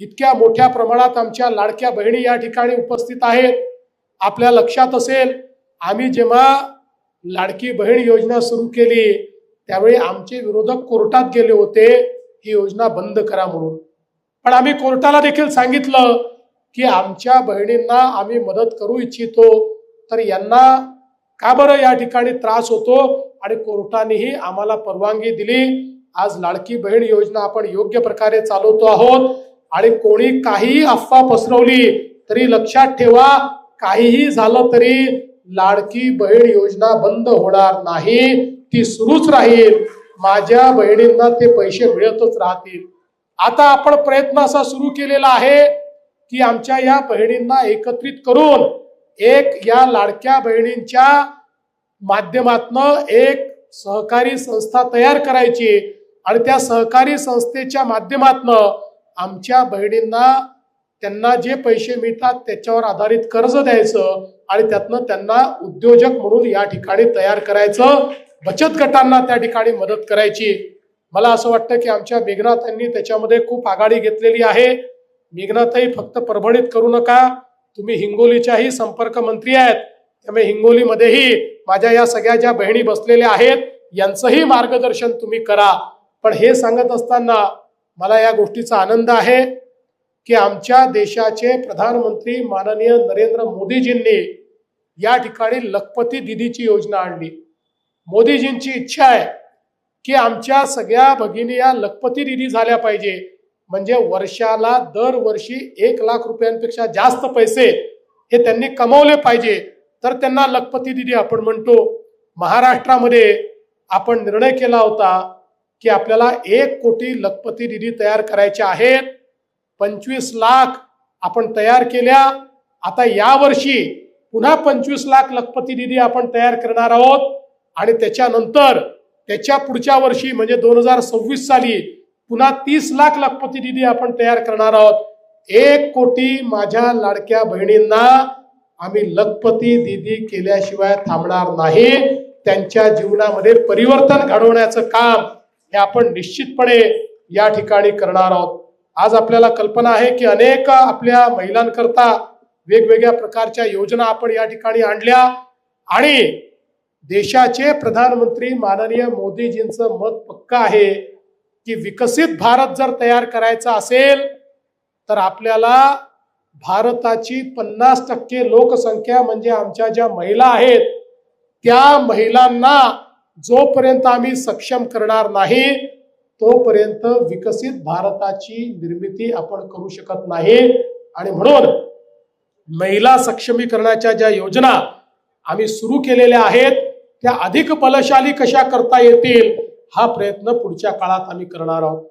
इतक्या मोठ्या प्रमाणात आमच्या लाडक्या बहिणी या ठिकाणी उपस्थित आहेत। आपल्या लक्षात असेल, आम्ही जेव्हा लाडकी बहीण योजना सुरू केली त्यावेळी आमचे विरोधक कोर्टात गेले होते ही योजना बंद करा म्हणून। पण आम्ही कोर्टाला देखील सांगितलं की आमच्या बहिणींना आम्ही मदत करू इच्छितो, तर यांना का बरं या ठिकाणी त्रास होतो, आणि कोर्टानेही आम्हाला परवानगी दिली। आज लाडकी बहीण योजना आपण योग्य प्रकारे चालवतो आहोत। आणि कोणी काहीही अफवा पसरवली तरी लक्षात ठेवा, काहीही झालं तरी लाडकी बहीण योजना बंद होणार नाही, ती सुरूच राहील। माझ्या बहिणींना ते पैसे मिळतच राहतील। आता आपण प्रयत्न असा सुरू केलेला आहे की आमच्या या बहिणींना एकत्रित करून एक या लाडक्या बहिणींच्या माध्यमातून एक सहकारी संस्था तयार करायची, आणि त्या सहकारी संस्थेच्या माध्यमातून आमच्या बहिणींना त्यांना जे पैसे मिळतात त्याच्यावर आधारित कर्ज द्यायचं, आणि त्यातनं त्यांना उद्योजक म्हणून या ठिकाणी तयार करायचं, बचत गटांना त्या ठिकाणी मदत करायची। मला असं वाटतं की आमच्या मेघनाताईंनी त्याच्यामध्ये खूप आघाडी घेतलेली आहे। मेघनाताई फक्त परभणीत करू नका, तुम्ही हिंगोलीच्याही संपर्क मंत्री आहेत, त्यामुळे हिंगोलीमध्येही माझ्या या सगळ्या ज्या बहिणी बसलेल्या आहेत यांचंही मार्गदर्शन तुम्ही करा। पण हे सांगत असताना मला या गोष्टीचा आनंद आहे की आमच्या देशाचे प्रधानमंत्री माननीय नरेंद्र मोदीजींनी या ठिकाणी लखपती दीदीची योजना आणली। मोदीजींची इच्छा आहे की आमच्या सगळ्या भगिनी या लखपती दीदी झाल्या पाहिजे, म्हणजे वर्षाला दरवर्षी 1 लाख रुपयांपेक्षा जास्त पैसे हे त्यांनी कमवले पाहिजे, तर त्यांना लखपती दीदी आपण म्हणतो। महाराष्ट्रामध्ये आपण निर्णय केला होता की आपल्याला 1 कोटी लखपती दीदी तयार करायच्या आहेत। 25 लाख आपण तयार केल्या। आता यावर्षी पुन्हा 25 लाख लखपती दीदी आपण तयार करणार आहोत, आणि त्याच्यानंतर त्याच्या पुढच्या वर्षी म्हणजे 2026 साली पुन्हा 30 लाख लखपती दीदी आपण तयार करणार आहोत। 1 कोटी माझ्या लाडक्या बहिणींना आम्ही लखपती दीदी केल्याशिवाय थांबणार नाही। त्यांच्या जीवनामध्ये परिवर्तन घडवण्याचं काम हे आपण निश्चितपणे या ठिकाणी करणार आहोत। आज आपल्याला कल्पना आहे की अनेक आपल्या महिलांकरता वेगवेगळ्या प्रकारच्या योजना आपण या ठिकाणी आणल्या, आणि देशाचे प्रधानमंत्री माननीय मोदीजींचं मत पक्का आहे की विकसित भारत जर तयार करायचा असेल तर आपल्याला भारताची 50% लोकसंख्या म्हणजे आमच्या ज्या महिला आहेत त्या महिलांना जोपर्यंत आम्ही सक्षम करणार नाही तोपर्यंत विकसित भारताची निर्मिती आपण करू शकत नाही। आणि म्हणून महिला सक्षमीकरणाच्या ज्या योजना आम्ही सुरू केलेल्या आहेत त्या अधिक बलशाली कशा करता येतील हा प्रयत्न पुढच्या काळात आम्ही करणार आहोत।